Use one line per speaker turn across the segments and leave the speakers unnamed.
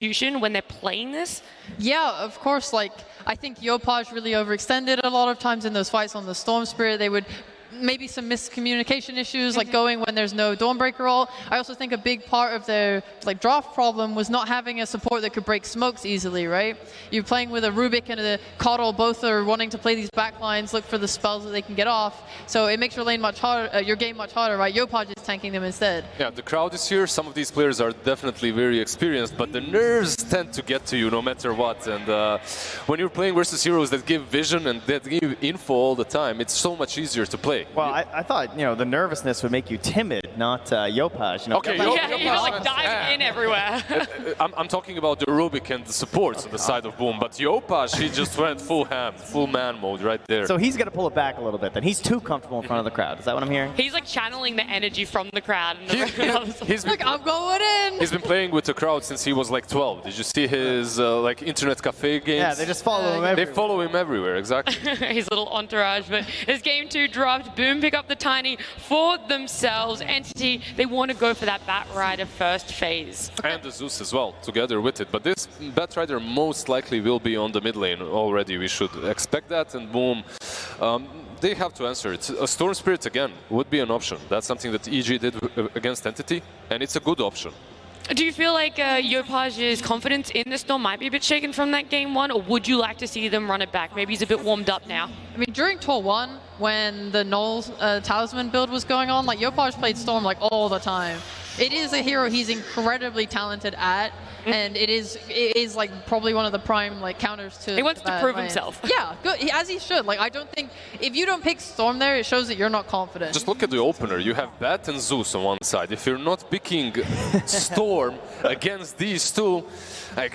execution when they're playing this?
Yeah, of course. Like, I think Yopaj really overextended a lot of times in those fights on the Storm Spirit. They would maybe some miscommunication issues, like going when there's no Dawnbreaker ult. I also think a big part of their draft problem was not having a support that could break smokes easily, right? You're playing with a Rubik and a Coddle, both are wanting to play these backlines, look for the spells that they can get off. So it makes your lane much harder, your game much harder, right? Yopaj is tanking them instead.
Yeah, the crowd is here. Some of these players are definitely very experienced, but the nerves tend to get to you no matter what. And when you're playing versus heroes that give vision and that give info all the time, it's so much easier to play.
Well, I thought, the nervousness would make you timid, not Yopaj.
Okay,
yeah, you're like diving in everywhere.
I'm talking about the Rubik and the supports on the side of Boom, but Yopaj, he just went full ham, full man mode right there.
So he's got to pull it back a little bit then. He's too comfortable in front of the crowd. Is that what I'm hearing?
He's like channeling the energy from the crowd. And
He's
like, I'm going in!
He's been playing with the crowd since he was like 12. Did you see his internet cafe games?
Yeah, they just follow him everywhere.
They follow him everywhere, exactly.
His little entourage. But as game 2 dropped, Boom pick up the Tiny for themselves. Entity, they want to go for that Batrider first phase.
And the Zeus as well, together with it. But this Batrider most likely will be on the mid lane already. We should expect that. And Boom, they have to answer it. A Storm Spirit, again, would be an option. That's something that EG did against Entity, and it's a good option.
Do you feel like Yopaj's confidence in the Storm might be a bit shaken from that game 1, or would you like to see them run it back? Maybe he's a bit warmed up now.
I mean, during Tour 1, when the Null Talisman build was going on, Yopaj played Storm all the time. It is a hero he's incredibly talented at, and it is probably one of the prime counters to.
He wants to prove himself.
Yeah, good, as he should. I don't think if you don't pick Storm there, it shows that you're not confident.
Just look at the opener. You have Bat and Zeus on one side. If you're not picking Storm against these two,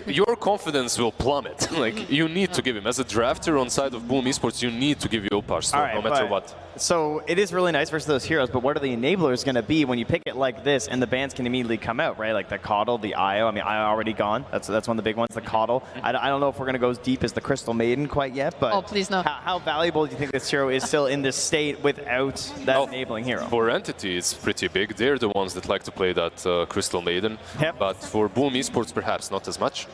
your confidence will plummet. You need to give him as a drafter on side of Boom Esports. You need to give Yopaj Storm no matter what.
So it is really nice versus those heroes, but what are the enablers going to be when you pick it like this and the bans can immediately come out, right? Like the Coddle, the Io. I mean, Io already gone. That's one of the big ones, the Coddle. I don't know if we're going to go as deep as the Crystal Maiden quite yet, but
oh, please no.
How valuable do you think this hero is still in this state without that enabling hero?
For Entity, it's pretty big. They're the ones that like to play that Crystal Maiden.
Yep.
But for Boom Esports, perhaps not as much.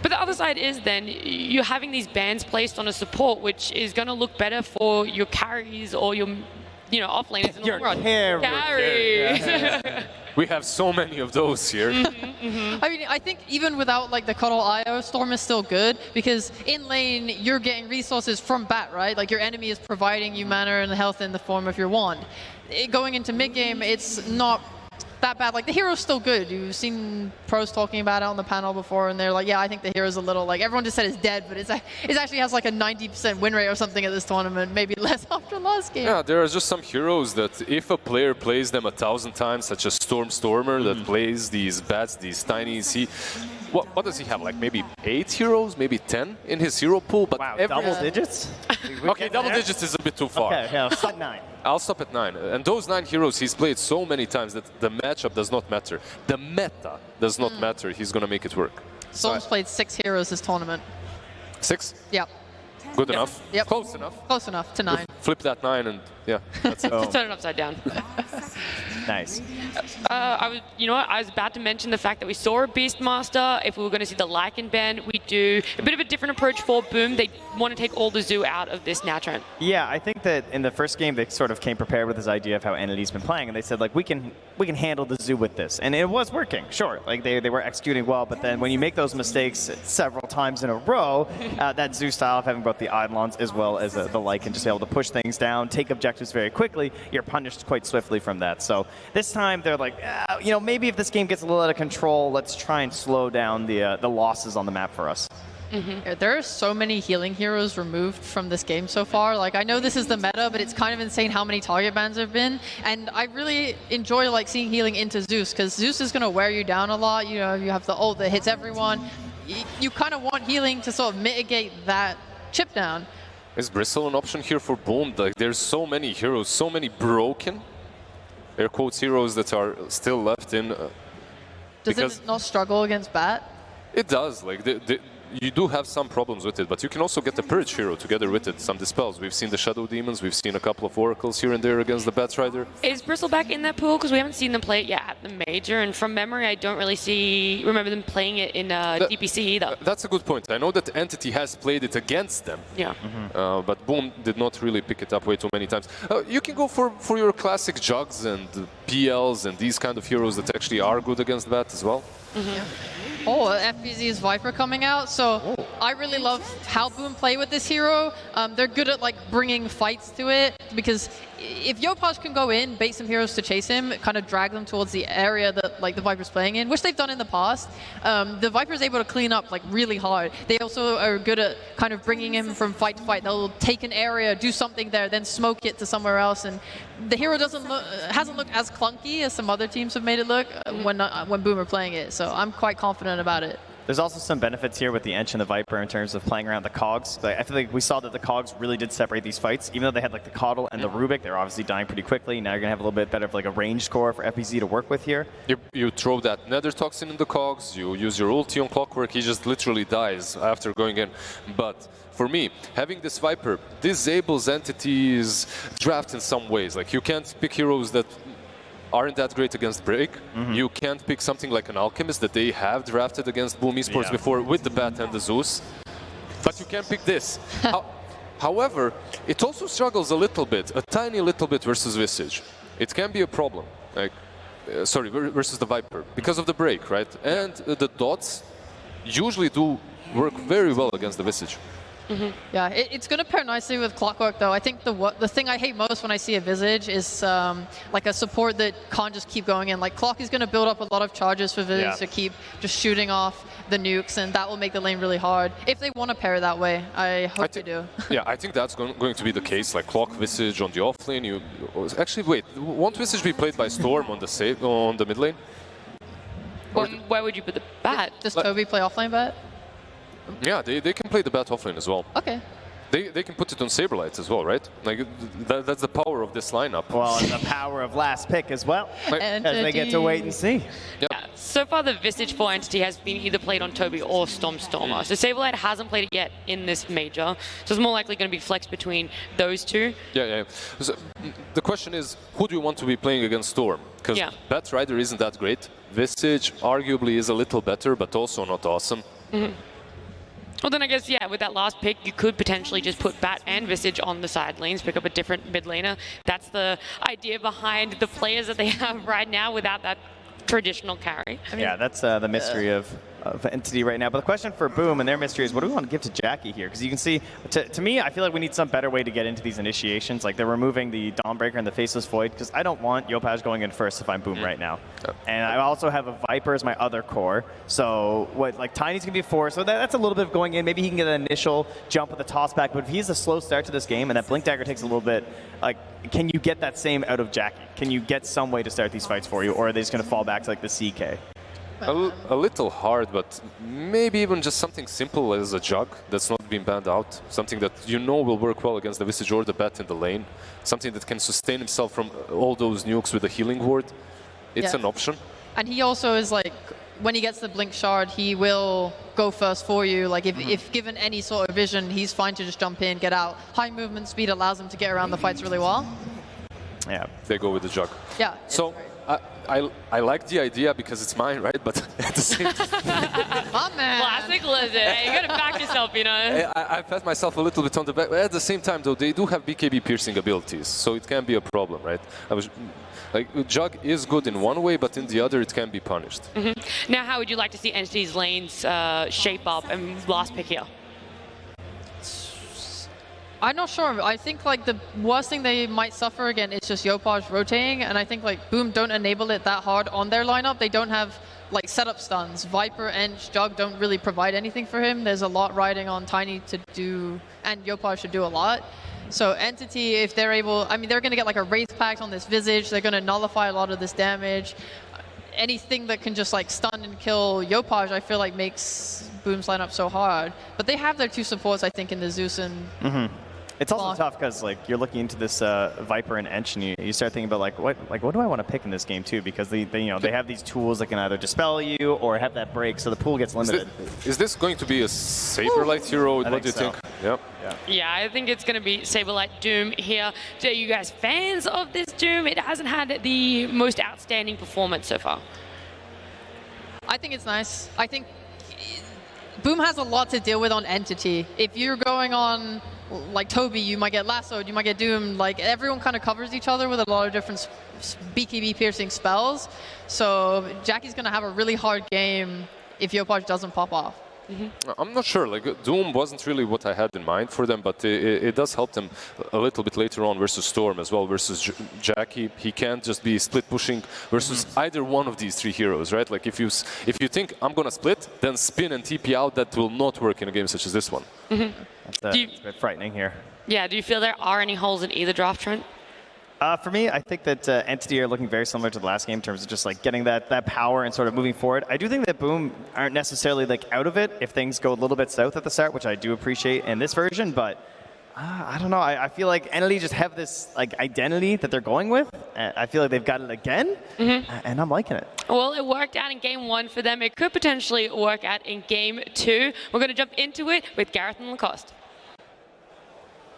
But the other side is then you're having these bans placed on a support, which is going to look better for your carries or your offlaners in the long run. Carries.
We have so many of those here.
I mean, I think even without the Cuddle IO, Storm is still good because in lane you're getting resources from Bat, right? Your enemy is providing you mana and health in the form of your wand. Going into mid game, it's not that bad. The hero's still good. You've seen pros talking about it on the panel before, and they're like, yeah, I think the hero's a little everyone just said it's dead, but it actually has a 90% win rate or something at this tournament, maybe less after last game.
Yeah, there are just some heroes that if a player plays them 1,000 times, such as Stormer that plays these bats, these tinies, what does he have? Maybe 8 heroes, maybe 10 in his hero pool, but
wow, double digits?
Okay, double digits is a bit too far.
Okay, yeah, stop 9.
I'll stop at 9. And those 9 heroes he's played so many times that the matchup does not matter. The meta does not matter. He's going to make it work.
Storm's played 6 heroes this tournament.
6?
Yep.
Good enough?
Yep.
Close enough?
Close enough to 9.
Flip that 9 and yeah, that's it.
Just turn it upside down.
Nice.
I was about to mention the fact that we saw a Beastmaster. If we were going to see the Lycan ban, we do a bit of a different approach for Boom. They want to take all the Zoo out of this now, Trent.
Yeah, I think that in the first game they sort of came prepared with this idea of how Entity's been playing, and they said we can handle the Zoo with this, and it was working. Sure, they were executing well, but then when you make those mistakes several times in a row, that Zoo style of having both the Eidolons as well as the Lycan just be able to push things down, take objectives very quickly, you're punished quite swiftly from that. So this time they're like, maybe if this game gets a little out of control, let's try and slow down the losses on the map for us.
There are so many healing heroes removed from this game so far. I know this is the meta, but it's kind of insane how many target bans there have been. And I really enjoy seeing healing into Zeus, because Zeus is going to wear you down a lot. You have the ult that hits everyone. You kind of want healing to sort of mitigate that chip down.
Is Bristle an option here for Boom? There's so many heroes, so many broken, air quotes, heroes that are still left in.
Does it not struggle against Bat?
It does. you do have some problems with it, but you can also get the Purge hero together with it, some dispels. We've seen the Shadow Demons, we've seen a couple of Oracles here and there against the Batrider.
Is Bristleback in that pool? Because we haven't seen them play it yet at the Major, and from memory, I don't really remember them playing it in DPC either.
That's a good point. I know that Entity has played it against them,
Yeah.
but Boom did not really pick it up way too many times. You can go for your classic Jugs and PLs and these kind of heroes that actually are good against that as well.
Oh, FBZ's Viper coming out. So I really love how Boom play with this hero. They're good at like bringing fights to it, because if Yopaj can go in, bait some heroes to chase him, kind of drag them towards the area that like the Viper's playing in, which they've done in the past, the Viper's able to clean up like really hard. They also are good at kind of bringing him from fight to fight. They'll take an area, do something there, then smoke it to somewhere else, and the hero hasn't looked as clunky as some other teams have made it look when Boom are playing it. So I'm quite confident about it.
There's also some benefits here with the Ench and the Viper in terms of playing around the cogs. Like, I feel like we saw that the cogs really did separate these fights. Even though they had like the Coddle and the Rubik, they're obviously dying pretty quickly. Now you're gonna have a little bit better of like a ranged core for FBZ to work with here.
You throw that Nether Toxin in the cogs, you use your ulti on Clockwork, he just literally dies after going in. But for me, having this Viper disables entities draft in some ways. Like you can't pick heroes that aren't that great against Break. You can't pick something like an Alchemist that they have drafted against Boom Esports before with the Bat and the Zeus. But you can't pick this. However, it also struggles a little bit, a tiny little bit versus Visage. It can be a problem, like, sorry, versus the Viper, because of the Break, right? And the dots usually do work very well against the Visage.
Yeah, it's going to pair nicely with Clockwork, though. I think the thing I hate most when I see a Visage is like a support that can't just keep going in. Like Clock is going to build up a lot of charges for Visage to keep just shooting off the nukes, and that will make the lane really hard. If they want to pair that way, I hope they do.
Yeah, I think that's going to be the case. Like Clock Visage on the off lane. Actually, wait, won't Visage be played by Storm on the mid lane?
Well, where would you put the Bat?
Does Toby play offlane bat?
Yeah, they can play the Bat offlane as well.
Okay.
They can put it on Saberlights as well, right? Like that's the power of this lineup.
Well, and the power of last pick as well, as they get to wait and see.
Yeah. So far, the Visage 4 entity has been either played on Toby or Stormer. So Saberlight hasn't played it yet in this major, so it's more likely going to be flexed between those two.
Yeah. So the question is, who do you want to be playing against Storm? Because Batrider isn't that great. Visage arguably is a little better, but also not awesome.
Well, then I guess, yeah, with that last pick, you could potentially just put Bat and Visage on the side lanes, pick up a different mid laner. That's the idea behind the players that they have right now without that traditional carry. I mean,
yeah, that's the mystery of Entity right now. But the question for Boom and their mystery is, what do we want to give to Jackie here? Because you can see, to me, I feel like we need some better way to get into these initiations. Like they're removing the Dawnbreaker and the Faceless Void, because I don't want Yopaj going in first if I'm Boom right now. And I also have a Viper as my other core. So like Tiny's going to be 4, so that's a little bit of going in. Maybe he can get an initial jump with a toss back, but if he's a slow start to this game and that Blink Dagger takes a little bit, like, can you get that same out of Jackie? Can you get some way to start these fights for you, or are they just going to fall back to like the CK?
A little hard, but maybe even just something simple as a Jug that's not been banned out. Something that you know will work well against the Visage or the Bat in the lane. Something that can sustain himself from all those nukes with a healing ward. It's an option.
And he also is like, when he gets the Blink Shard, he will go first for you. Like if given any sort of vision, he's fine to just jump in, get out. High movement speed allows him to get around the fights really well.
Yeah, they go with the Jug.
Yeah.
So I like the idea because it's mine, right? But at the same time,
My man.
Classic Lizard. Hey, you got to back yourself, you know.
I pat myself a little bit on the back. But at the same time, though, they do have BKB piercing abilities, so it can be a problem, right? Like Jug is good in one way, but in the other, it can be punished.
Now, how would you like to see Entity's lanes shape up and last pick here?
I'm not sure. I think like the worst thing they might suffer again is just Yopaj rotating, and I think like Boom don't enable it that hard on their lineup. They don't have like setup stuns. Viper and Jug don't really provide anything for him. There's a lot riding on Tiny to do, and Yopaj should do a lot. So Entity, if they're able, I mean, they're going to get like a Wraith Pact on this Visage. They're going to nullify a lot of this damage. Anything that can just like stun and kill Yopaj, I feel like makes Boom's lineup so hard. But they have their two supports, I think, in the Zeus and
It's also tough because like you're looking into this Viper and Ench, and you start thinking about what do I want to pick in this game too? Because they have these tools that can either dispel you or have that break, so the pool gets limited.
Is this going to be a Saberlight hero? What do you think? Yep.
Yeah, I think it's going to be Saberlight Doom here. Are you guys fans of this Doom? It hasn't had the most outstanding performance so far.
I think it's nice. I think Boom has a lot to deal with on Entity. If you're going on like Toby, you might get lassoed, you might get doomed. Like everyone kind of covers each other with a lot of different BKB piercing spells. So Jackie's going to have a really hard game if Yopaj doesn't pop off.
I'm not sure. Like Doom wasn't really what I had in mind for them, but it does help them a little bit later on versus Storm as well. Versus Jackie, he can't just be split pushing versus either one of these three heroes, right? Like if you think I'm gonna split, then spin and TP out. That will not work in a game such as this one.
That's a bit frightening here.
Yeah. Do you feel there are any holes in either draft, Trent?
For me, I think that Entity are looking very similar to the last game in terms of just like getting that power and sort of moving forward. I do think that Boom aren't necessarily like out of it if things go a little bit south at the start, which I do appreciate in this version, but I don't know. I feel like Entity just have this like identity that they're going with. I feel like they've got it again, and I'm liking it.
Well, it worked out in game 1 for them. It could potentially work out in game 2. We're going to jump into it with Gareth and Lacoste.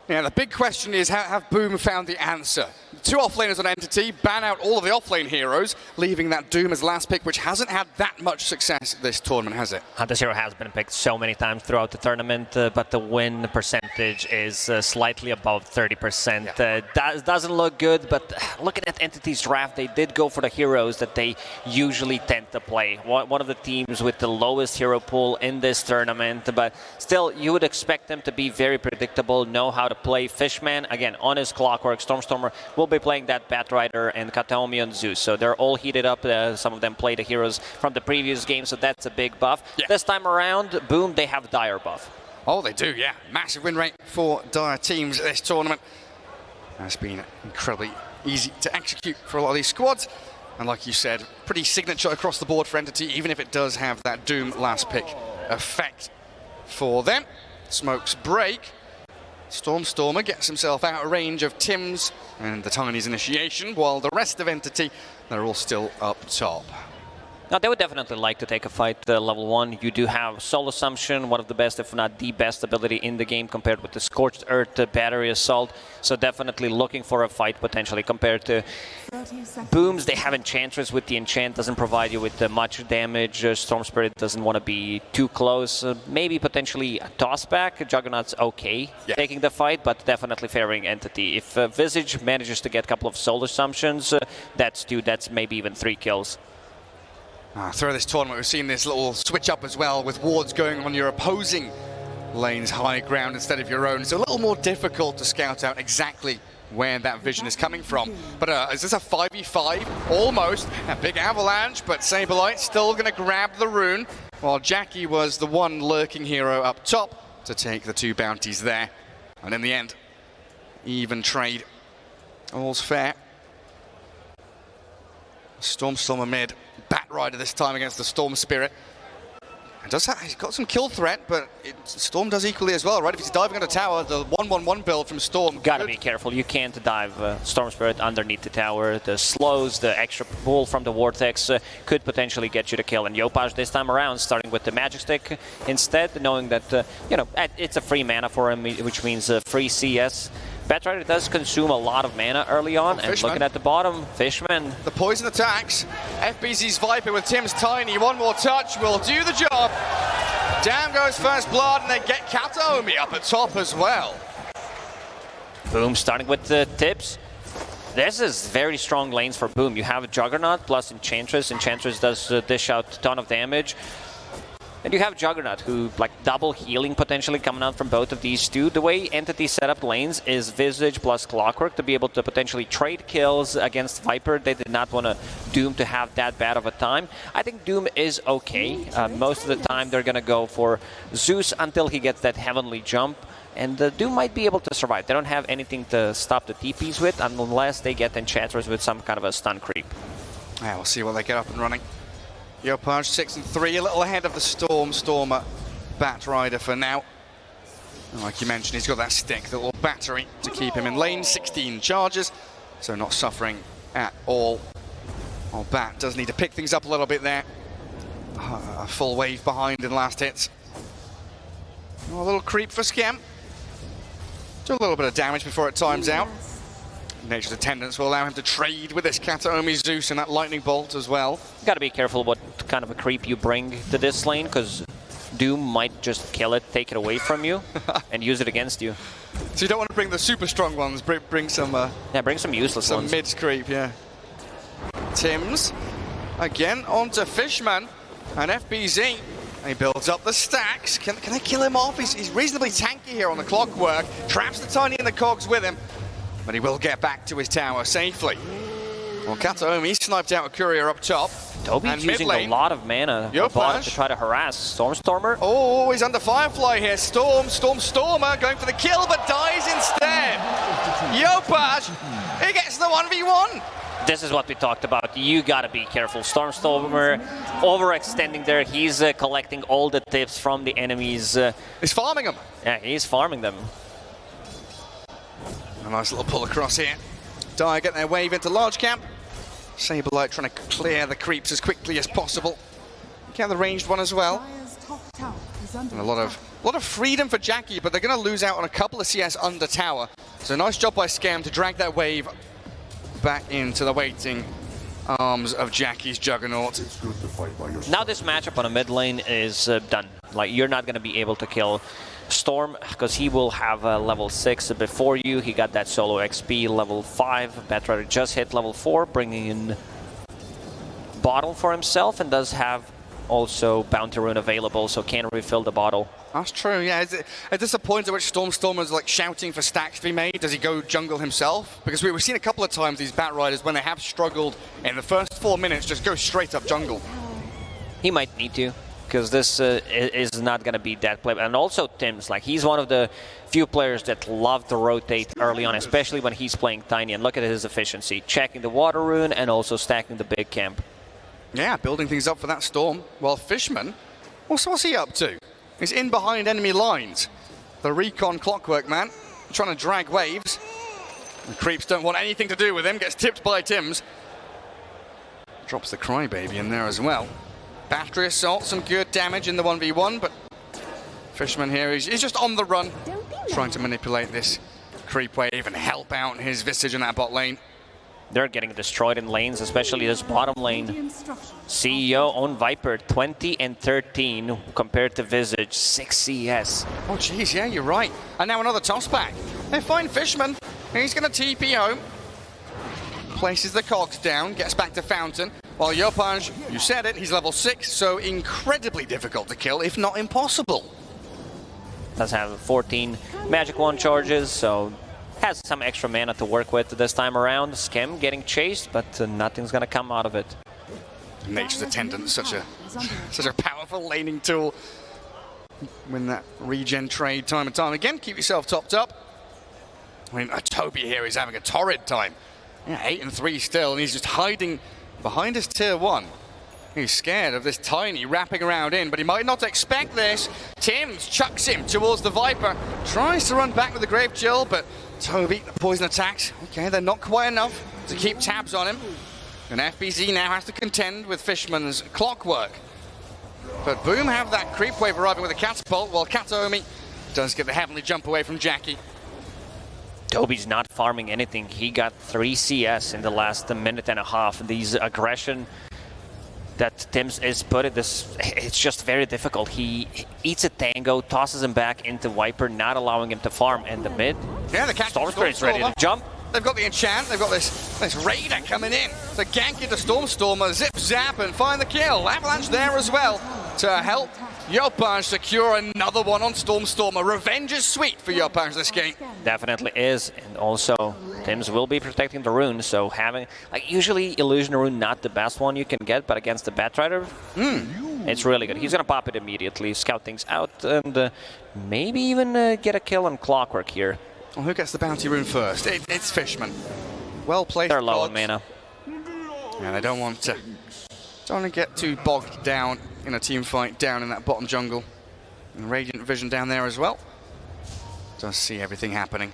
Yeah, the big question is, have Boom found the answer? 2 offlaners on Entity, ban out all of the offlane heroes, leaving that Doom as last pick, which hasn't had that much success this tournament, has it?
This hero has been picked so many times throughout the tournament, but the win percentage is slightly above 30%. That doesn't look good, but looking at Entity's draft, they did go for the heroes that they usually tend to play. One of the teams with the lowest hero pool in this tournament, but still, you would expect them to be very predictable, know how to play. Fishman, again, on his Clockwork. Stormstormer will be playing that Batrider, and Kataomi on Zeus. So they're all heated up. Some of them play the heroes from the previous game, so that's a big buff. This time around, Boom, they have Dire buff.
Oh, they do, yeah. Massive win rate for Dire teams this tournament. It's been incredibly easy to execute for a lot of these squads. And like you said, pretty signature across the board for Entity, even if it does have that Doom last pick effect for them. Smokes break. Stormstormer gets himself out of range of Tim's and the Tiny's initiation, while the rest of Entity, they're all still up top.
Now, they would definitely like to take a fight level 1. You do have Soul Assumption, one of the best, if not the best ability in the game compared with the Scorched Earth Battery Assault. So definitely looking for a fight potentially compared to Booms. They have Enchantress with the Enchant, doesn't provide you with much damage. Storm Spirit doesn't want to be too close. Maybe potentially a Tossback. Juggernaut's okay taking the fight, but definitely favoring Entity. If Visage manages to get a couple of Soul Assumptions, that's 2, that's maybe even 3 kills.
Throughout this tournament, we've seen this little switch up as well, with wards going on your opposing lane's high ground instead of your own. It's a little more difficult to scout out exactly where that vision is coming from. But is this a 5v5? Almost. A big avalanche, but Saberlight still going to grab the rune, while Jackie was the one lurking hero up top to take the 2 bounties there. And in the end, even trade. All's fair. Stormstormer mid. Batrider this time against the Storm Spirit. He's got some kill threat, but Storm does equally as well, right? If he's diving on the tower, the 1-1-1 build from Storm.
Gotta be careful. You can't dive Storm Spirit underneath the tower. The slows, the extra pull from the Vortex could potentially get you the kill. And Yopaj this time around, starting with the Magic Stick instead, knowing that, it's a free mana for him, which means free CS. Batrider does consume a lot of mana early on, and looking at the bottom, Fishman.
The poison attacks. FBZ's Viper with Tim's Tiny. One more touch will do the job. Down goes First Blood, and they get Kataomi up at top as well.
Boom, starting with the tips. This is very strong lanes for Boom. You have Juggernaut plus Enchantress. Enchantress does dish out a ton of damage. And you have Juggernaut, who, like, double healing potentially coming out from both of these 2. The way Entity set up lanes is Visage plus Clockwork to be able to potentially trade kills against Viper. They did not want Doom to have that bad of a time. I think Doom is okay. Most of the time they're going to go for Zeus until he gets that Heavenly Jump. And Doom might be able to survive. They don't have anything to stop the TPs with unless they get Enchantress with some kind of a stun creep.
Yeah, we'll see what they get up and running. Yopaj 6-3, a little ahead of the Stormer Batrider for now. And like you mentioned, he's got that stick, the little battery to keep him in lane. 16 charges, so not suffering at all. Well, Bat does need to pick things up a little bit there. A full wave behind in last hits. Oh, a little creep for Scam. Do a little bit of damage before it times out. Nature's Attendants will allow him to trade with this Kataomi Zeus and that Lightning Bolt as well.
Got to be careful what kind of a creep you bring to this lane, because Doom might just kill it, take it away from you, and use it against you.
So you don't want to bring the super strong ones, bring some...
yeah, bring some useless ones.
Some mid-creep, yeah. Tims, again, onto Fishman and FBZ. He builds up the stacks. Can they kill him off? He's reasonably tanky here on the clockwork. Traps the Tiny and the Cogs with him, but he will get back to his tower safely. Well, Kataomi sniped out a courier up top.
Toby's using a lot of mana bottom to try to harass Stormstormer.
Oh, he's under Firefly here. Stormer going for the kill, but dies instead. Yopaj, he gets the 1v1.
This is what we talked about. You gotta be careful. Stormstormer overextending there. He's collecting all the tips from the enemies.
He's farming them.
Yeah, he's farming them.
A nice little pull across here. Dire get their wave into large camp. Saberlight trying to clear the creeps as quickly as possible. Get the ranged one as well. And a lot of freedom for Jackie, but they're going to lose out on a couple of CS under tower. So nice job by Scam to drag that wave back into the waiting arms of Jackie's Juggernaut.
Now this matchup on a mid lane is done. Like, you're not going to be able to kill Storm, because he will have level 6 before you. He got that solo XP level 5. Batrider just hit level 4, bringing in bottle for himself, and does have also Bounty Rune available, so can refill the bottle.
That's true, yeah. Is this a point at which Stormstormer's like shouting for stacks to be made? Does he go jungle himself? Because we've seen a couple of times these Bat Riders, when they have struggled in the first 4 minutes, just go straight up jungle.
He might need to, because this is not going to be that play. And also Tim's, like, he's one of the few players that love to rotate early on, especially when he's playing Tiny. And look at his efficiency, checking the water rune and also stacking the big camp.
Yeah, building things up for that Storm. While Fishman, what's he up to? He's in behind enemy lines. The recon clockwork man, trying to drag waves. The creeps don't want anything to do with him, gets tipped by Tims. Drops the Crybaby in there as well. Battery Assault, some good damage in the 1v1, but Fishman here, he's just on the run, trying to manipulate this creep wave and help out his Visage in that bot lane.
They're getting destroyed in lanes, especially this bottom lane. CEO on Viper, 20 and 13 compared to Visage, 6 CS.
Oh, geez, yeah, you're right. And now another toss back. They find Fishman. He's going to TP home. Places the cogs down, gets back to Fountain. While Yopaj, you said it, he's level 6, so incredibly difficult to kill, if not impossible.
Does have 14 Magic Wand charges, so has some extra mana to work with this time around. Scam getting chased, but nothing's going to come out of it.
Nature's Attendant, such a powerful laning tool. Win that regen trade time and time again. Keep yourself topped up. I mean, Toby here is having a torrid time. Yeah, 8 and 3 still, and he's just hiding behind his tier 1. He's scared of this Tiny wrapping around in, but he might not expect this. Tims chucks him towards the Viper. Tries to run back with the Grave Chill, but Toby, the poison attacks. Okay, they're not quite enough to keep tabs on him. And FBZ now has to contend with Fishman's clockwork. But Boom have that creep wave arriving with a catapult, while Kataomi does get the heavenly jump away from Jackie.
Toby's not farming anything. He got 3 CS in the last minute and a half. These aggression that Tims is putting, it's just very difficult. He eats a tango, tosses him back into Viper, not allowing him to farm in the mid.
Yeah, the
Stormstormer's ready to jump.
They've got the enchant, they've got this Raider coming in to gank into Stormstormer, zip zap and find the kill. Avalanche there as well to help Yopaj secure another one on Stormstormer. Revenge is sweet for Yopaj this game.
Definitely is, and also Tims will be protecting the rune, so having, like, usually Illusion Rune not the best one you can get, but against the Batrider, it's really good. He's gonna pop it immediately, scout things out, and maybe even get a kill on Clockwork here.
Well, who gets the bounty rune first? It's Fishman. Well played.
They're low on mana.
Yeah, they don't want to get too bogged down in a team fight down in that bottom jungle. And Radiant Vision down there as well. Does see everything happening.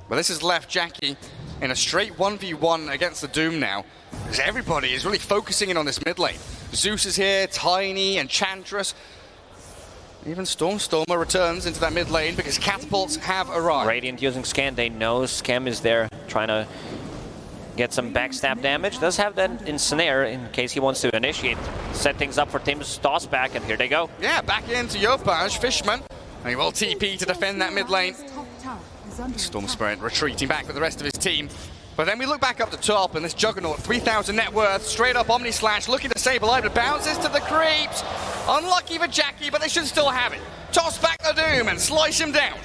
But this has left Jackie in a straight 1v1 against the Doom now, because everybody is really focusing in on this mid lane. Zeus is here, Tiny, Enchantress. Even Stormstormer returns into that mid lane because catapults have arrived.
Radiant using Scan, they know Scam is there, trying to get some backstab damage. Does have that ensnare in case he wants to initiate. Set things up for Tim's toss back, and here they go.
Yeah, back into Yopaj, Fishman. And he will TP to defend that mid lane. Storm Spirit retreating back with the rest of his team. But then we look back up the top, and this Juggernaut, 3,000 net worth, straight up Omni Slash, looking to save a life, but bounces to the creeps. Unlucky for Jackie, but they should still have it. Toss back the Doom and slice him down.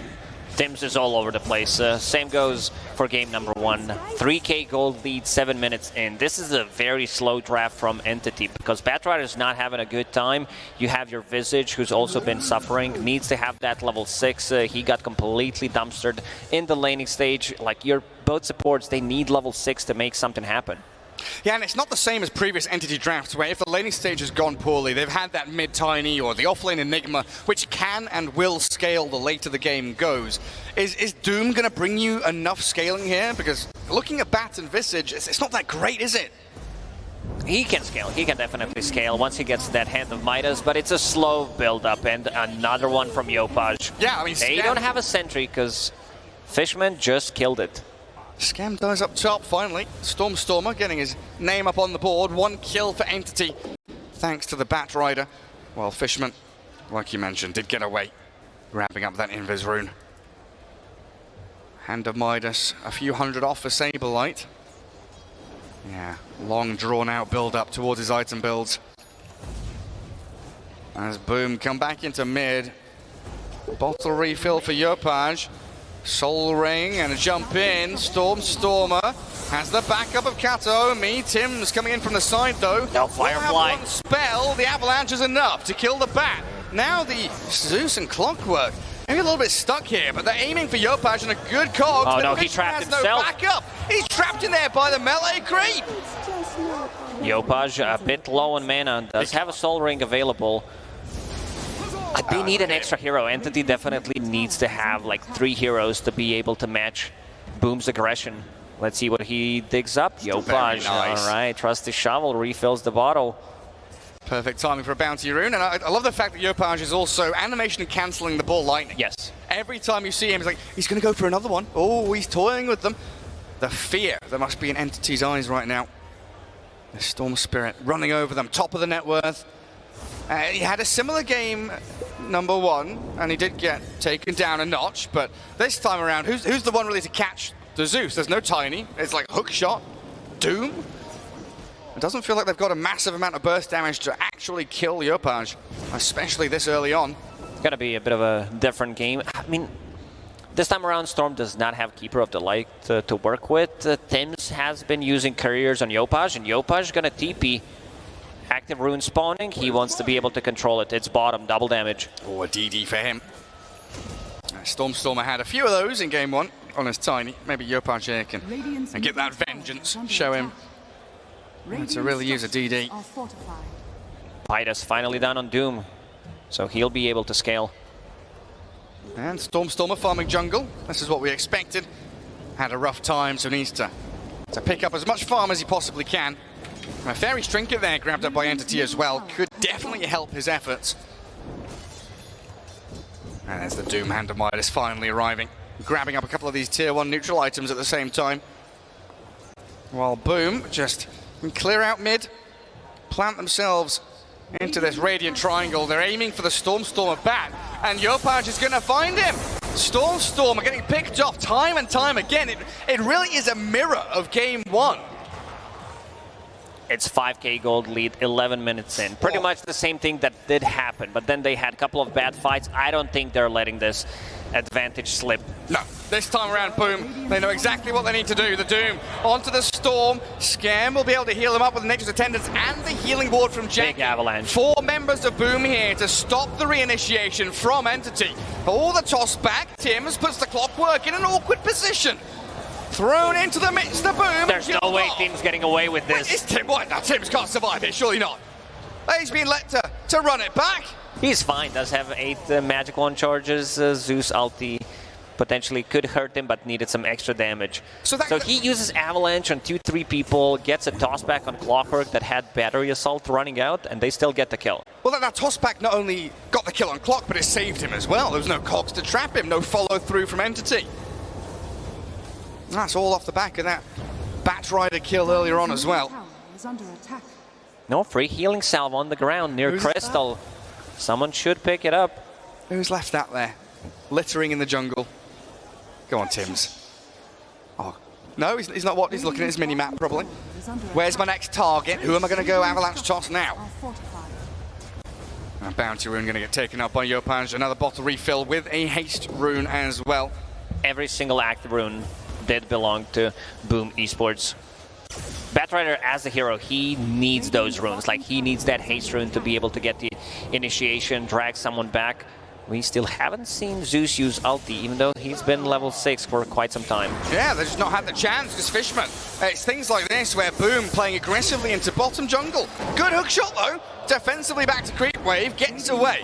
Tims is all over the place. Same goes for game number 1. 3k gold lead, 7 minutes in. This is a very slow draft from Entity because Batrider is not having a good time. You have your Visage, who's also been suffering, needs to have that level 6. He got completely dumpstered in the laning stage. Like, your both supports, they need level 6 to make something happen.
Yeah, and it's not the same as previous Entity drafts where if the laning stage has gone poorly, they've had that mid-Tiny or the offlane Enigma, which can and will scale the later the game goes. Is Doom going to bring you enough scaling here? Because looking at Bat and Visage, it's not that great, is it?
He can scale. He can definitely scale once he gets that Hand of Midas, but it's a slow build-up, and another one from Yopaj.
Yeah, I mean,
they don't have a sentry because Fishman just killed it.
Scam dies up top, finally. Stormstormer getting his name up on the board. 1 kill for Entity, thanks to the Batrider. Well, Fishman, like you mentioned, did get away, grabbing up that Invis rune. Hand of Midas, a few hundred off for Saberlight. Yeah, long drawn-out build-up towards his item builds. As Boom come back into mid. Bottle refill for Yopaj. Soul Ring and a jump in. Stormstormer has the backup of Kato. Tim's coming in from the side though.
No Firefly.
One spell. The avalanche is enough to kill the bat. Now the Zeus and Clockwork. Maybe a little bit stuck here, but they're aiming for Yopaj and a good cog.
Oh no, he trapped himself.
No backup. He's trapped in there by the melee creep.
Yopaj a bit low on mana. Does have a Soul Ring available. They need an extra hero. Entity definitely needs to have like 3 heroes to be able to match Boom's aggression. Let's see what he digs up. Yopaj, nice. All right, Trusty Shovel refills the bottle.
Perfect timing for a bounty rune, and I love the fact that Yopaj is also animation and cancelling the ball lightning.
Yes.
Every time you see him, it's like, he's going to go for another one. Oh, he's toying with them. The fear that must be in Entity's eyes right now. The Storm Spirit running over them, top of the net worth. He had a similar game, number 1, and he did get taken down a notch, but this time around, who's the one really to catch the Zeus? There's no Tiny. It's like hook shot, Doom. It doesn't feel like they've got a massive amount of burst damage to actually kill Yopaj, especially this early on.
Gonna be a bit of a different game. I mean, this time around, Storm does not have Keeper of the Light to work with. Tims has been using Couriers on Yopaj, and Yopaj gonna TP. Active rune spawning, he wants to be able to control it. It's bottom, double damage.
Oh, a DD for him. Stormstormer had a few of those in game 1 on his Tiny. Maybe Yopaj here can and get that vengeance, show him to really use a DD.
Midas finally down on Doom, so he'll be able to scale.
And Stormstormer farming jungle. This is what we expected. Had a rough time, so needs to pick up as much farm as he possibly can. A Fairy Trinket there, grabbed up by Entity as well, could definitely help his efforts. And there's the Doom Hand of Midas finally arriving, grabbing up a couple of these tier 1 neutral items at the same time. While Boom just clear out mid, plant themselves into this Radiant Triangle. They're aiming for the Stormstormer bat, and Yopaj is going to find him. Stormstormer getting picked off time and time again. It really is a mirror of game 1.
It's 5k gold lead, 11 minutes in. Pretty much the same thing that did happen, but then they had a couple of bad fights. I don't think they're letting this advantage slip.
No, this time around, Boom, they know exactly what they need to do. The Doom onto the Storm. Scam will be able to heal them up with Nature's Attendants and the healing ward from Jackie.
Big avalanche.
4 members of Boom here to stop the reinitiation from Entity. All the toss back. Tims puts the Clockwork in an awkward position. Thrown into the midst of Boom.
There's no way Tim's getting away with this.
Wait, is Tim? What? Now Tim's can't survive it, surely not. He's been let to run it back.
He's fine, does have 8 magic wand charges, Zeus ulti potentially could hurt him, but needed some extra damage.
So
he uses Avalanche on 2-3 people, gets a tossback on Clockwork that had Battery Assault running out, and they still get the kill.
Well, that tossback not only got the kill on Clock, but it saved him as well. There was no cogs to trap him, no follow-through from Entity. That's all off the back of that Batrider kill earlier on as well.
No free healing salve on the ground near Crystal. Someone should pick it up.
Who's left out there? Littering in the jungle. Go on, Tims. Oh, no, he's not what? He's looking at his mini-map, probably. Where's my next target? Who am I going to go Avalanche toss now? A bounty rune going to get taken up by Yopaj. Another bottle refill with a haste rune as well.
Every single active rune did belong to Boom Esports. Batrider as a hero, he needs those runes. Like, he needs that haste rune to be able to get the initiation, drag someone back. We still haven't seen Zeus use ulti, even though he's been level 6 for quite some time.
Yeah, they've just not had the chance, because Fishman. It's things like this where Boom playing aggressively into bottom jungle. Good hook shot, though. Defensively back to creep wave, gets away.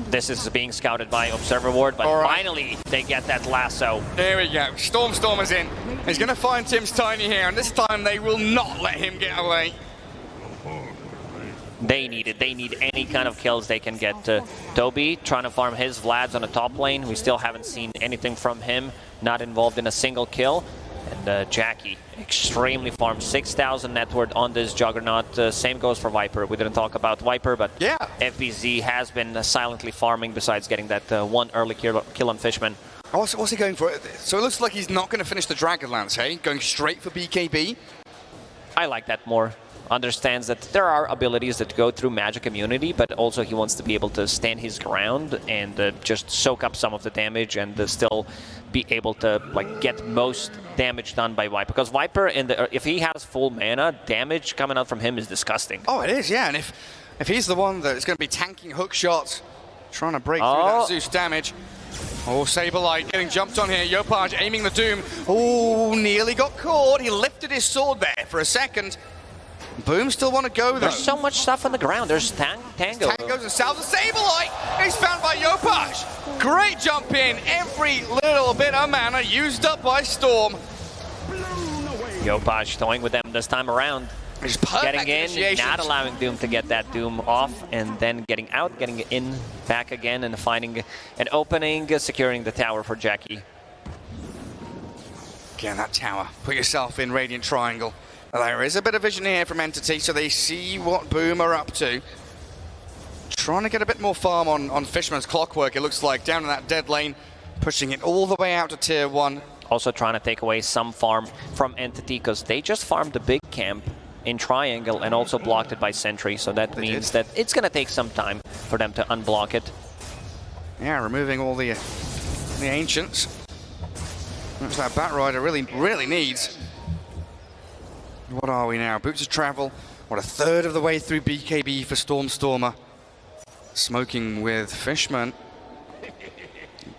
This is being scouted by Observer Ward, but finally they get that lasso.
There we go. Storm's in. He's going to find Tim's Tiny here, and this time they will not let him get away.
They need it. They need any kind of kills they can get. Toby trying to farm his Vlads on the top lane. We still haven't seen anything from him. Not involved in a single kill. And Jackie extremely farmed 6,000 net worth on this Juggernaut. Same goes for Viper. We didn't talk about Viper, but
yeah,
FBZ has been silently farming besides getting that one early kill on Fishman.
What's he going for? So it looks like he's not going to finish the Dragonlance, hey? Going straight for BKB?
I like that more. Understands that there are abilities that go through magic immunity, but also he wants to be able to stand his ground and just soak up some of the damage and still be able to like get most damage done by Viper. Because Viper, if he has full mana, damage coming out from him is disgusting.
Oh, it is, yeah. And if he's the one that's going to be tanking hook shots, trying to break through that Zeus damage. Oh, Saberlight getting jumped on here. Yopaj aiming the Doom. Oh, nearly got caught. He lifted his sword there for a second. Boom still want to go, though.
There's so much stuff on the ground. There's Tango.
Tangos and salves a Saberlight. He's found by Yopaj. Great jump in. Every little bit of mana used up by Storm.
Yopaj toying with them this time around. Getting in, not allowing Doom to get that Doom off, and then getting out, getting in, back again, and finding an opening, securing the tower for Jackie.
Again, that tower. Put yourself in Radiant Triangle. There is a bit of vision here from Entity, so they see what Boom are up to. Trying to get a bit more farm on Fishman's Clockwork, it looks like, down in that dead lane, pushing it all the way out to Tier 1.
Also trying to take away some farm from Entity, because they just farmed the big camp in Triangle and also blocked it by Sentry, so that means that it's going to take some time for them to unblock it.
Yeah, removing all the Ancients. Which that Batrider really needs. What are we now? Boots of Travel. What, a third of the way through BKB for Stormer. Smoking with Fishman.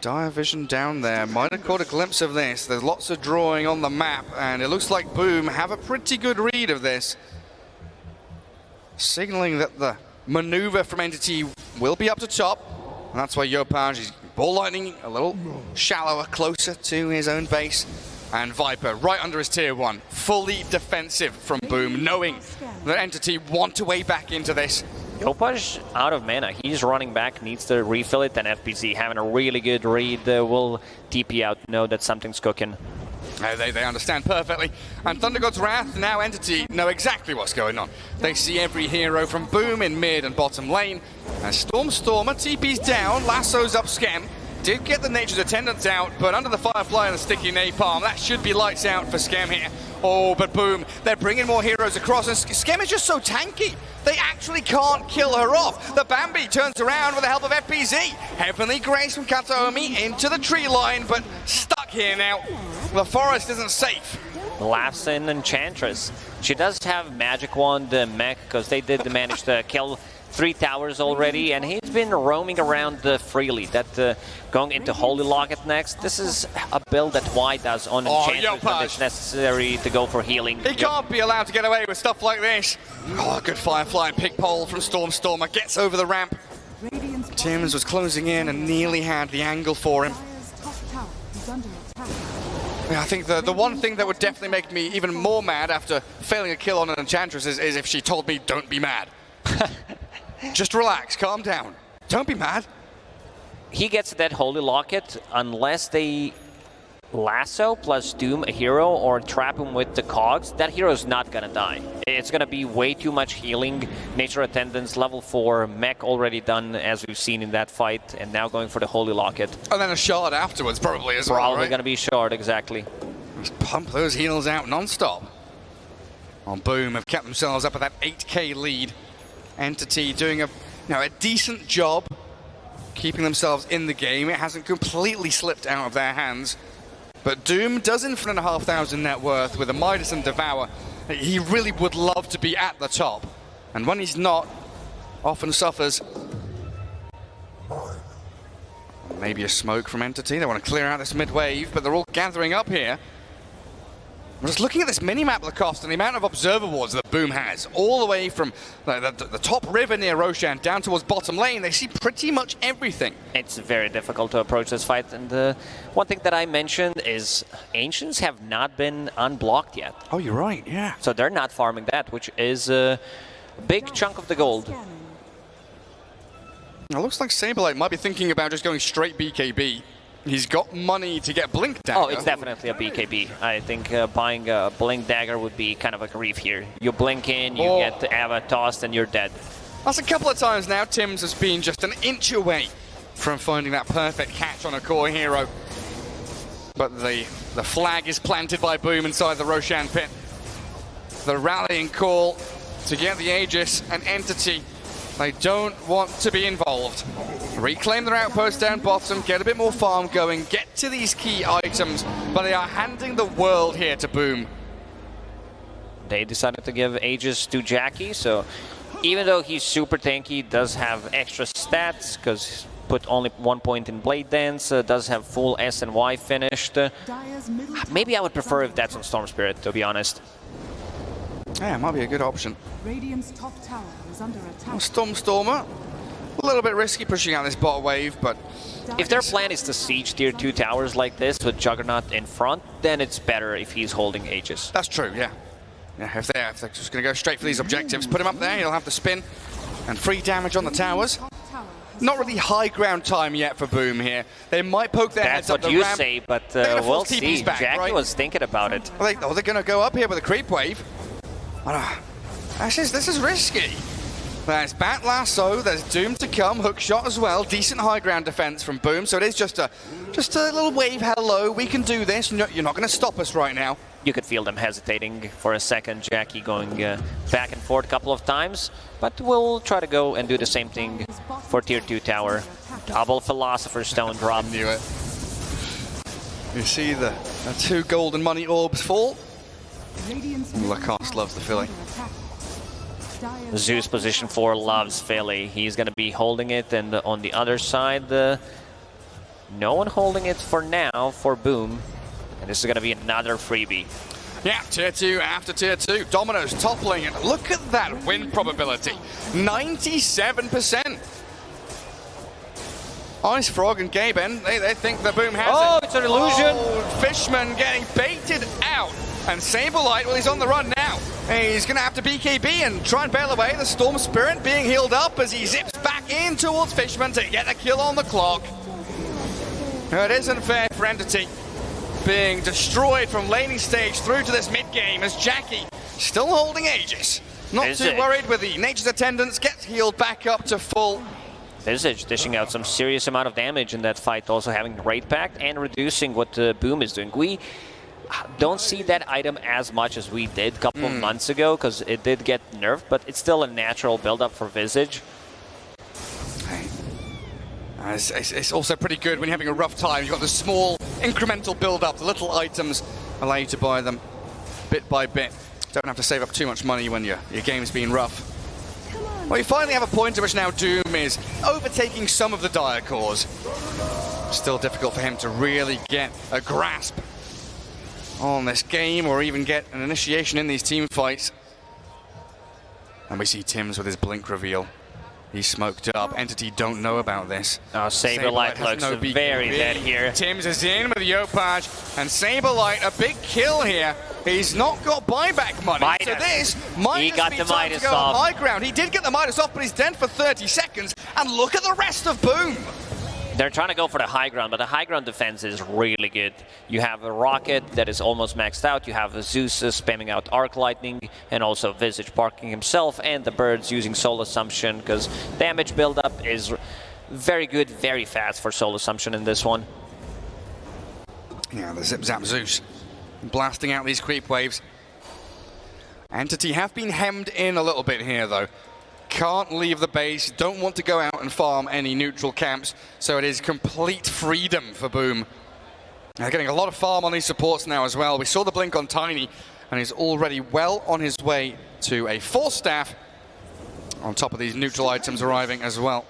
Dire vision down there. Might have caught a glimpse of this. There's lots of drawing on the map, and it looks like Boom have a pretty good read of this. Signaling that the maneuver from Entity will be up to top. And that's why Yopaj is ball lightning a little shallower, closer to his own base. And Viper right under his Tier 1. Fully defensive from Boom, knowing that Entity want a way back into this.
Yopaj out of mana. He's running back, needs to refill it, and FPZ having a really good read will TP out, know that something's cooking.
They understand perfectly. And Thunder God's Wrath, now Entity, know exactly what's going on. They see every hero from Boom in mid and bottom lane. As Stormer TP's down, lassos up Skem. Did get the Nature's Attendants out, but under the Firefly and the sticky Napalm, that should be lights out for Skem here. Oh, but Boom, they're bringing more heroes across, and Skem is just so tanky. They actually can't kill her off. The Bambi turns around with the help of FPZ. Heavenly Grace from Kataomi into the tree line, but stuck here now. The forest isn't safe.
Laughs in Enchantress. She does have Magic Wand mech, because they did manage to kill 3 towers already, and he's been roaming around freely. That going into Holy Locket next. This is a build that Y does on Enchantress when it's necessary to go for healing.
He can't be allowed to get away with stuff like this. Oh, good Firefly and pick pole from Stormer. Gets over the ramp. Tims was closing in and nearly had the angle for him. Yeah, I think the one thing that would definitely make me even more mad after failing a kill on an Enchantress is if she told me, don't be mad. Just relax, calm down. Don't be mad.
He gets that Holy Locket unless they lasso plus doom a hero or trap him with the cogs. That hero is not gonna die. It's gonna be way too much healing. Nature Attendance, level 4, mech already done as we've seen in that fight, and now going for the Holy Locket.
And then a shard afterwards probably as well,
Probably
right?
gonna be shard, exactly.
Just pump those heals out non-stop. On Boom have kept themselves up at that 8k lead. Entity doing a decent job keeping themselves in the game. It hasn't completely slipped out of their hands. But Doom does infinite 5,500 net worth with a Midas and Devour. He really would love to be at the top. And when he's not, often suffers. Maybe a smoke from Entity. They want to clear out this mid-wave, but they're all gathering up here. I'm just looking at this mini-map, Lacoste, and the amount of observer wards that Boom has. All the way from the top river near Roshan down towards bottom lane. They see pretty much everything.
It's very difficult to approach this fight. And one thing that I mentioned is Ancients have not been unblocked yet.
Oh, you're right, yeah.
So they're not farming that, which is a big chunk of the gold.
It looks like Saberlight might be thinking about just going straight BKB. He's got money to get Blink Dagger.
Oh, it's definitely a BKB. I think buying a Blink Dagger would be kind of a grief here. You blink in, you get Ava tossed, and you're dead.
That's a couple of times now. Tim's has been just an inch away from finding that perfect catch on a core hero. But the flag is planted by Boom inside the Roshan pit. The rallying call to get the Aegis and Entity. They don't want to be involved. Reclaim their outpost down bottom, get a bit more farm going, get to these key items, but they are handing the world here to Boom.
They decided to give Aegis to Jackie, so even though he's super tanky, does have extra stats, because put only 1 point in Blade Dance, does have full S and Y finished. Maybe I would prefer if that's on Storm Spirit, to be honest.
Yeah, it might be a good option.
Radiant's top tower is under attack.
Stormer. A little bit risky pushing out this bot wave, but
if their plan is to siege tier 2 towers like this with Juggernaut in front, then it's better if he's holding Aegis.
that's true, yeah. Yeah, if they're just going to go straight for these objectives, put him up there, he'll have the spin and free damage on the towers. Not really high ground time yet for Boom here. They might poke their heads up the ramp.
That's what you say, but we'll see.
Back,
Jackie
right?
was thinking about it.
They're going to go up here with a creep wave. This is risky. There's Bat Lasso, there's Doom to come, hook shot as well. Decent high ground defense from Boom, so it is just a little wave. Hello, we can do this. You're not going to stop us right now.
You could feel them hesitating for a second. Jackie going back and forth a couple of times, but we'll try to go and do the same thing for tier 2 tower. Double Philosopher's Stone drop.
Knew it. You see the 2 golden money orbs fall. Lacoste loves the Philly.
Zeus position 4 loves Philly. He's going to be holding it, and on the other side, no one holding it for now for Boom. And this is going to be another freebie.
Yeah, tier 2 after tier 2. Domino's toppling, and look at that win probability. 97%. Ice Frog and Gaben, they think the Boom has it.
Oh, it's an illusion.
Oh, Fishman getting baited out. And Saberlight, well, he's on the run now. He's going to have to BKB and try and bail away. The Storm Spirit being healed up as he zips back in towards Fishman to get a kill on the clock. It isn't fair for Entity being destroyed from laning stage through to this mid-game as Jackie still holding Aegis. Not too worried with the Nature's Attendance, gets healed back up to full.
Visage dishing out some serious amount of damage in that fight, also having the Raid Pact and reducing what Boom is doing. We don't see that item as much as we did a couple of months ago, because it did get nerfed, but it's still a natural build-up for Visage.
It's also pretty good when you're having a rough time. You've got the small incremental build-up, the little items allow you to buy them bit by bit. Don't have to save up too much money when your game's been rough. Well, you finally have a point at which now Doom is overtaking some of the dire cores. Still difficult for him to really get a grasp on this game or even get an initiation in these team fights. And we see Tim's with his blink reveal. He's smoked up. Entity don't know about this.
Oh, Saberlight looks very dead here.
Tim's is in with Yopaj, and Saberlight, a big kill here. He's not got buyback money, so this might
he got the
time
Midas
to go on
off.
high ground. He did get the Midas off, but he's dead for 30 seconds. And look at the rest of Boom.
They're trying to go for the high ground, but the high ground defense is really good. You have a Rocket that is almost maxed out. You have a Zeus spamming out Arc Lightning, and also Visage parking himself, and the Birds using Soul Assumption, because damage buildup is very good, very fast for Soul Assumption in this one.
Yeah, the Zip Zap Zeus blasting out these creep waves. Entity have been hemmed in a little bit here, though. Can't leave the base, don't want to go out and farm any neutral camps, so it is complete freedom for Boom. They're getting a lot of farm on these supports now as well. We saw the blink on Tiny, and he's already well on his way to a 4 staff, on top of these neutral items arriving as well.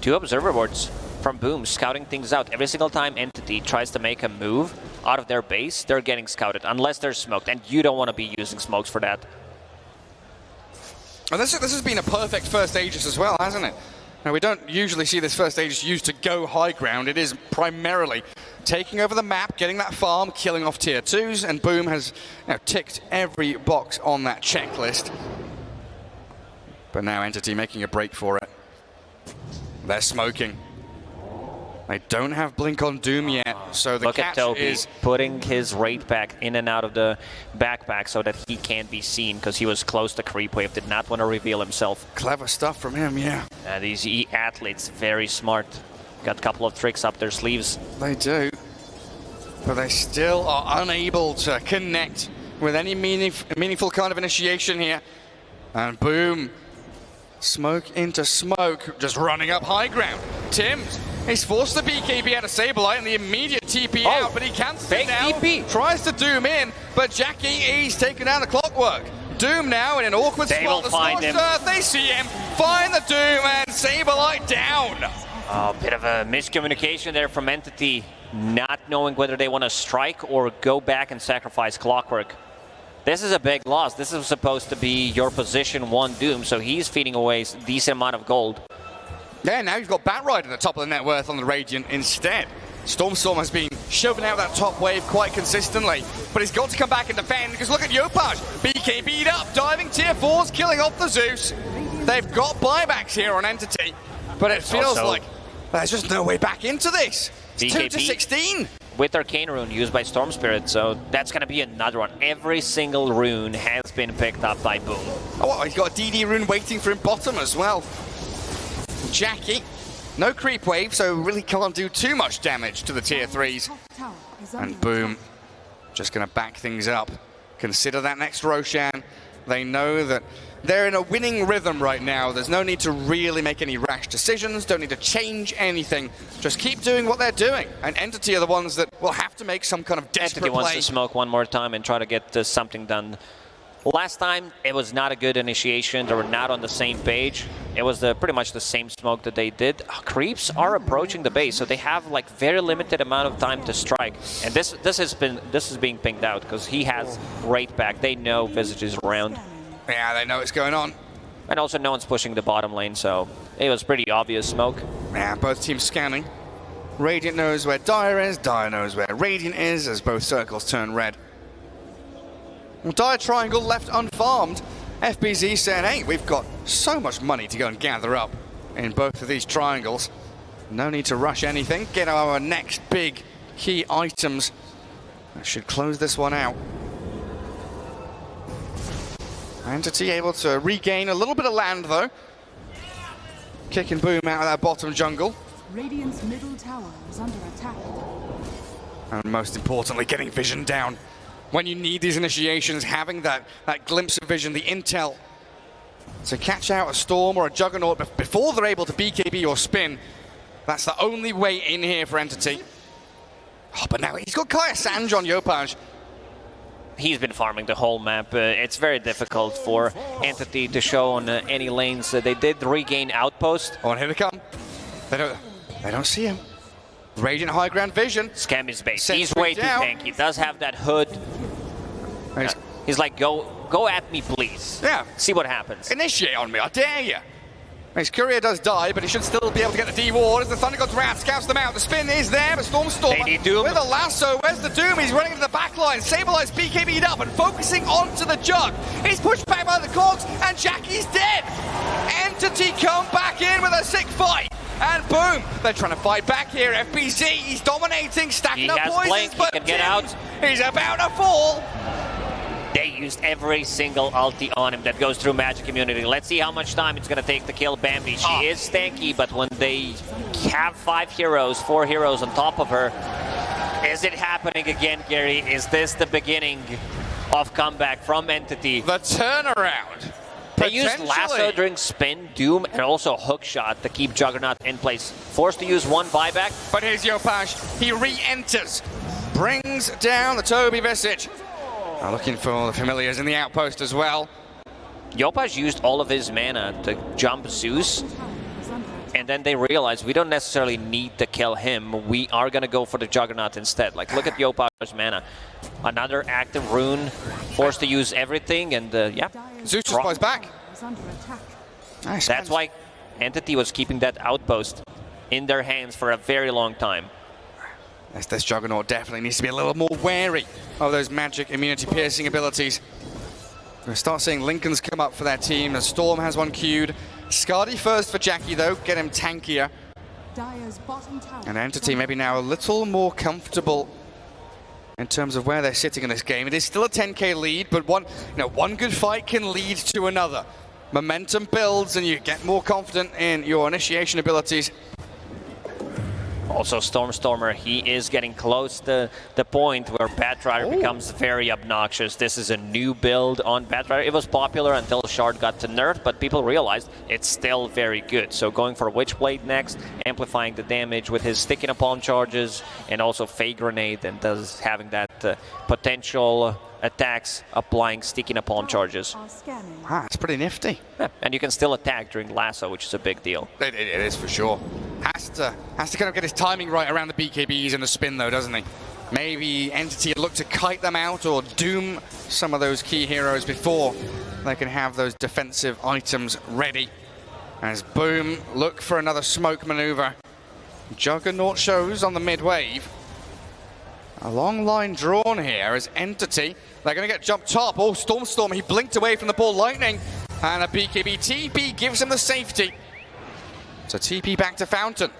2 observer boards from Boom, scouting things out. Every single time Entity tries to make a move out of their base, they're getting scouted, unless they're smoked, and you don't want to be using smokes for that.
And this has been a perfect first Aegis as well, hasn't it? Now, we don't usually see this first Aegis used to go high ground. It is primarily taking over the map, getting that farm, killing off tier 2s, and Boom has ticked every box on that checklist. But now Entity making a break for it. They're smoking. They don't have Blink on Doom yet, so the
Look at
catch
Toby
is...
putting his raid pack in and out of the backpack so that he can't be seen, because he was close to creep wave, did not want to reveal himself.
Clever stuff from him, yeah.
These athletes, very smart. Got a couple of tricks up their sleeves.
They do. But they still are unable to connect with any meaningful kind of initiation here. And Boom, smoke into smoke, just running up high ground. Tim's, he's forced the BKB out of Saberlight and the immediate TP out, but he cancels it now.
TP.
Tries to Doom in, but Jackie E's taken down the clockwork. Doom now in an awkward
They
spot.
will find him.
They see him, find the Doom, and Saberlight down.
Oh, bit of a miscommunication there from Entity, not knowing whether they want to strike or go back and sacrifice Clockwork. This is a big loss. This is supposed to be your position 1 Doom, so he's feeding away a decent amount of gold.
Yeah, now you've got Batride at the top of the net worth on the Radiant instead. Storm has been shoving out that top wave quite consistently, but he's got to come back and defend, because look at Yopaj. BKB'd up, diving tier 4s, killing off the Zeus. They've got buybacks here on Entity, but it feels like there's just no way back into this. It's 2 to 16.
With Arcane Rune used by Storm Spirit, so that's going to be another one. Every single rune has been picked up by Boom.
Oh, he's got a DD rune waiting for him bottom as well. Jackie, no creep wave, so really can't do too much damage to the tier 3s. And Boom, just going to back things up. Consider that next Roshan. They know that they're in a winning rhythm right now. There's no need to really make any rash decisions, don't need to change anything. Just keep doing what they're doing. And Entity are the ones that will have to make some kind of desperate
Entity wants
play.
to smoke one more time and try to get something done. Last time, it was not a good initiation. They were not on the same page. It was pretty much the same smoke that they did. Creeps are approaching the base, so they have like very limited amount of time to strike. And this is being pinged out because he has raid back. They know Visage is around.
Yeah, they know what's going on.
And also no one's pushing the bottom lane, so it was pretty obvious smoke.
Yeah, both teams scanning. Radiant knows where Dire is, Dire knows where Radiant is, as both circles turn red. Well, Dire Triangle left unfarmed. FBZ saying, hey, we've got so much money to go and gather up in both of these triangles. No need to rush anything. Get our next big key items. That should close this one out. Entity able to regain a little bit of land, though. Kicking Boom out of that bottom jungle.
Radiant's middle tower is under attack.
And most importantly, getting vision down. When you need these initiations, having that glimpse of vision, the intel to catch out a Storm or a Juggernaut before they're able to BKB or spin, that's the only way in here for Entity. Oh, but now he's got Kaya Sanj on Yopaj.
He's been farming the whole map. It's very difficult for Entity to show on any lanes. They did regain Outpost.
Oh, and here they come. They don't see him. Radiant high ground vision.
Scam his base.
Sent
He's
straight
way too
down.
tanky. He does have that hood. He's like, go at me, please.
Yeah.
See what happens.
Initiate on me, I dare you. His courier does die, but he should still be able to get the D-Ward as the Thunder God's Wrath scouts them out. The spin is there, but Stormstormer
They need Doom.
with a lasso. Where's the Doom? He's running into the back line. Saberlight's BKB'd up and focusing onto the Jug. He's pushed back by the Cogs, and Jackie's dead. Entity come back in with a sick fight. And boom, they're trying to fight back here. FBZ, he's dominating, stacking
He
up
has
poisons,
Blink, he
but
can get out.
He's about to fall.
They used every single ulti on him that goes through Magic Immunity. Let's see how much time it's going to take to kill Bambi. She is stanky, but when they have 4 heroes on top of her, is it happening again, Gary? Is this the beginning of comeback from Entity?
The turnaround.
They used Lasso during Spin, Doom, and also Hook Shot to keep Juggernaut in place. Forced to use 1 buyback.
But here's Yopaj. He re-enters. Brings down the Toby Visage. Looking for the familiars in the outpost as well.
Yopaj used all of his mana to jump Zeus, and then they realized we don't necessarily need to kill him. We are going to go for the Juggernaut instead. Like, look at Yopaj's mana. Another active rune, forced to use everything, and yeah.
Zeus just flies back. Nice.
That's why Entity was keeping that outpost in their hands for a very long time.
This Juggernaut definitely needs to be a little more wary of those magic immunity piercing abilities. We'll start seeing Lincolns come up for their team. The Storm has one queued. Skadi first for Jackie though, get him tankier. And Entity maybe now a little more comfortable in terms of where they're sitting in this game. It is still a 10k lead, but one good fight can lead to another. Momentum builds and you get more confident in your initiation abilities.
Also, Stormstormer, he is getting close to the point where Batrider becomes very obnoxious. This is a new build on Batrider. It was popular until Shard got to nerf, but people realized it's still very good. So going for Witchblade next, amplifying the damage with his Stick in a Palm charges, and also Fey Grenade, and having that potential attacks applying Stick in a Palm charges.
It's pretty nifty.
Yeah, and you can still attack during Lasso, which is a big deal.
It is for sure. Has to kind of get his timing right around the BKBs and the spin though, doesn't he? Maybe Entity look to kite them out or doom some of those key heroes before they can have those defensive items ready. As Boom look for another smoke maneuver. Juggernaut shows on the mid wave. A long line drawn here as Entity. They're going to get jumped top. Oh, Stormstorm, he blinked away from the ball lightning. And a BKB TP gives him the safety. So TP back to Fountain.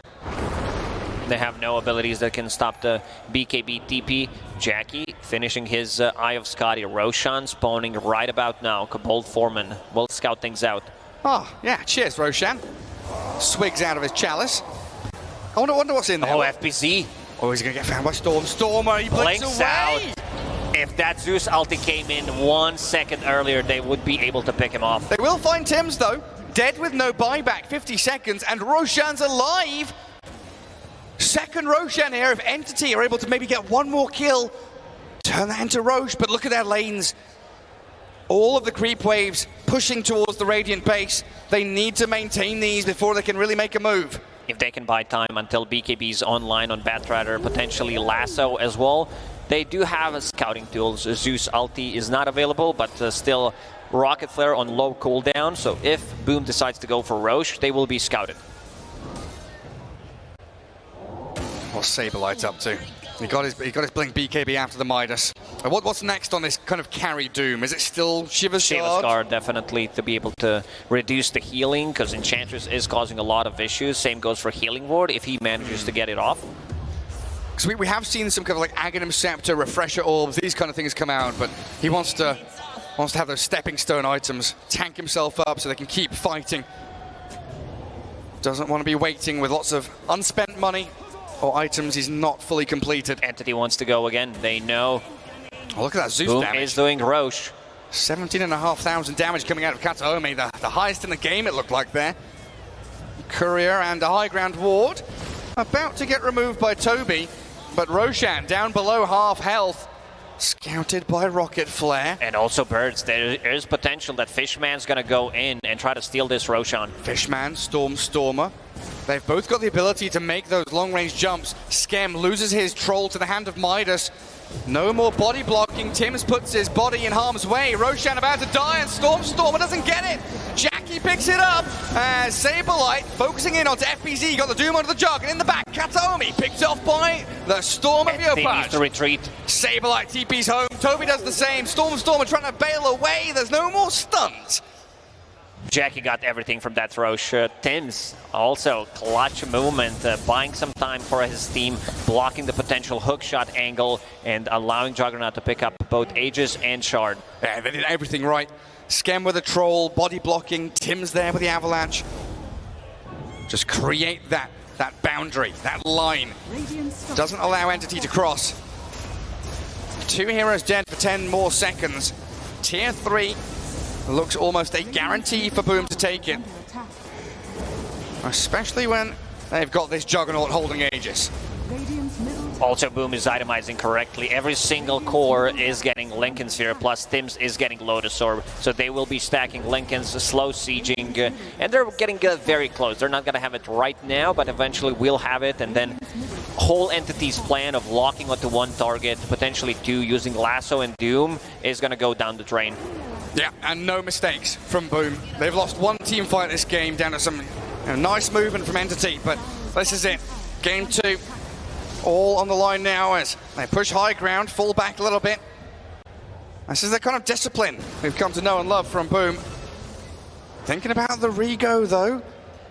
They have no abilities that can stop the BKB TP. Jackie finishing his Eye of Skadi. Roshan spawning right about now. Kobold Foreman will scout things out.
Oh, yeah, cheers, Roshan. Swigs out of his chalice. I wonder what's in there.
Oh, FPZ.
Oh, he's going to get found by Stormstormer. He blinks away.
Out. If that Zeus ulti came in 1 second earlier, they would be able to pick him off.
They will find Tim's, though. Dead with no buyback, 50 seconds, and Roshan's alive. Second Roshan here. If Entity are able to maybe get one more kill, turn that into Roche. But look at their lanes. All of the creep waves pushing towards the Radiant base. They need to maintain these before they can really make a move.
If they can buy time until BKB's online on Batrider, potentially Lasso as well. They do have scouting tools. Zeus ulti is not available, but still Rocket Flare on low cooldown. So if Boom decides to go for Roche, they will be scouted.
What's Saberlight up to? He got his blink BKB after the Midas. What's next on this kind of carry Doom? Is it still Shiva's Shard?
Shiva's Guard, definitely, to be able to reduce the healing, because Enchantress is causing a lot of issues. Same goes for Healing Ward if he manages to get it off.
So we have seen some kind of like Aghanim Scepter, Refresher Orbs, these kind of things come out, but he wants to have those stepping stone items, tank himself up so they can keep fighting. Doesn't want to be waiting with lots of unspent money or items he's not fully completed.
Entity wants to go again. They know.
Oh, look at that Zeus
Boom
damage.
is doing Roche.
17,500 damage coming out of Kataome, the highest in the game it looked like there. Courier and a high ground ward. About to get removed by Toby, but Roshan down below half health. Scouted by Rocket Flare.
And also Birds. There is potential that Fishman's going to go in and try to steal this Roshan.
Fishman, Stormstormer. They've both got the ability to make those long-range jumps. Skem loses his troll to the hand of Midas. No more body blocking. Tims puts his body in harm's way. Roshan about to die, and Stormer doesn't get it. Jackie picks it up as Saberlight focusing in onto FBZ. Got the Doom onto the jug, and in the back, Kataomi picked off by the Storm of
They need
Yopaj.
to retreat.
Saberlight TP's home. Toby does the same. Stormer trying to bail away. There's no more stuns.
Jackie got everything from that Roche. Tims also clutch movement, buying some time for his team, blocking the potential hook shot angle and allowing Juggernaut to pick up both Aegis and Shard.
Yeah, they did everything right. Skem with a troll, body blocking, Tims there with the avalanche. Just create that boundary, that line. Doesn't allow Entity to cross. 2 heroes dead for 10 more seconds. Tier 3 looks almost a guarantee for Boom to take it. Especially when they've got this Juggernaut holding Aegis.
Also, Boom is itemizing correctly. Every single core is getting Lincoln Sphere, plus Tims is getting Lotus Orb. So they will be stacking Lincolns, slow sieging, and they're getting very close. They're not going to have it right now, but eventually we'll have it. And then whole Entity's plan of locking onto one target, potentially 2, using Lasso and Doom, is going to go down the drain.
Yeah, and no mistakes from Boom. They've lost one team fight this game down to some nice movement from Entity, but this is it. Game 2. All on the line now as they push high ground, fall back a little bit. This is the kind of discipline we've come to know and love from Boom. Thinking about the Rego though.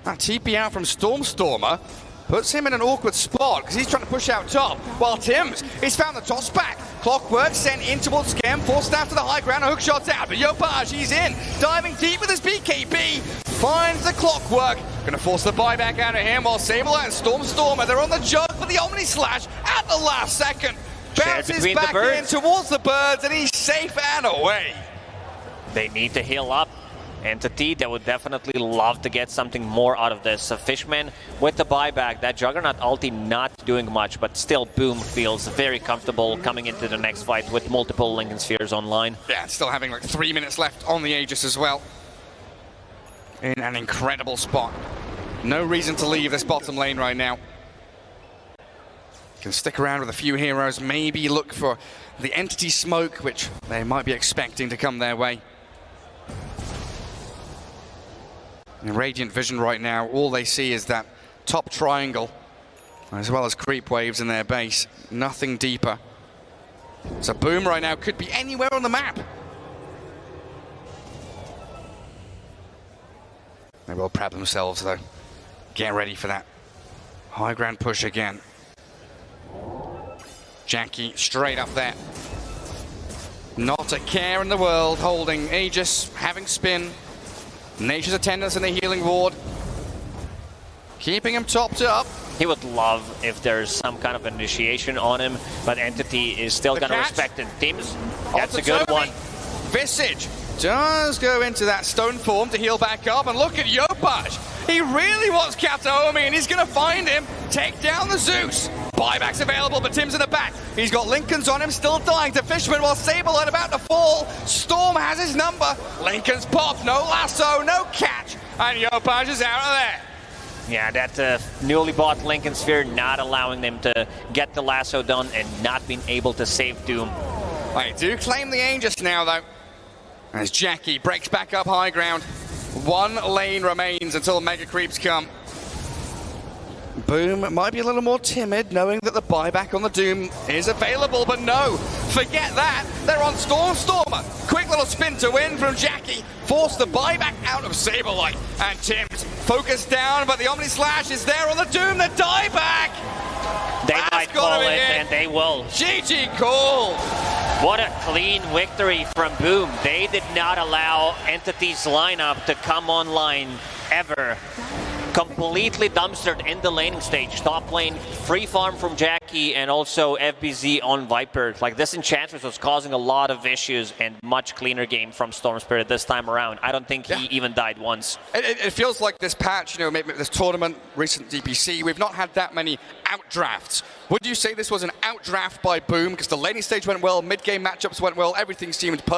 That TP out from Stormer puts him in an awkward spot because he's trying to push out top. While Tims, he's found the toss back. Clockwork sent in towards Skem, forced out to the high ground, a hook shot's out. But Yopaj, he's in, diving deep with his BKB, finds the Clockwork. Gonna force the buyback out of him while Saberlight and Stormer, they're on the jug for the Omni Slash at the last second. Bounces back in towards the birds and he's safe and away.
They need to heal up. Entity, they would definitely love to get something more out of this. Fishman with the buyback, that Juggernaut ulti not doing much, but still Boom feels very comfortable coming into the next fight with multiple Lincoln Spheres online.
Yeah, still having like 3 minutes left on the Aegis as well. In an incredible spot. No reason to leave this bottom lane right now. Can stick around with a few heroes, maybe look for the Entity smoke, which they might be expecting to come their way. In Radiant Vision right now, all they see is that top triangle, as well as creep waves in their base. Nothing deeper. So Boom right now could be anywhere on the map. They will prep themselves though. Get ready for that high ground push again. Jackie straight up there. Not a care in the world, holding Aegis, having spin. Nature's attendance in the healing ward. Keeping him topped up.
He would love if there's some kind of initiation on him, but Entity is still going to respect it. Tims, that's a good one.
Visage does go into that stone form to heal back up, and look at Yopaj. He really wants Kataomi, and he's going to find him. Take down the Zeus. Buyback's available, but Tim's in the back. He's got Lincoln's on him, still dying to Fishman while Saberlight about to fall. Storm has his number. Lincoln's pop, no lasso, no catch, and Yopaj is out of there.
Yeah, that newly bought Lincoln Sphere not allowing them to get the lasso done and not being able to save Doom.
They do claim the Aegis now, though. As Jackie breaks back up high ground. 1 lane remains until Mega Creeps come. Boom might be a little more timid, knowing that the buyback on the Doom is available, but no, forget that. They're on Stormer. Quick little spin to win from Jackie. Force the buyback out of Saberlight. And Tims focused down, but the Omni Slash is there on the Doom. The dieback.
They might call it, and they will.
GG call.
What a clean victory from Boom. They did not allow Entity's lineup to come online ever. Completely dumpstered in the laning stage. Top lane, free farm from Jackie, and also FBZ on Viper. Like, this Enchantress was causing a lot of issues, and much cleaner game from Storm Spirit this time around. I don't think he even died once.
It feels like this patch, you know, maybe this tournament, recent DPC, we've not had that many outdrafts. Would you say this was an outdraft by Boom? Because the laning stage went well, mid-game matchups went well, everything seemed perfect.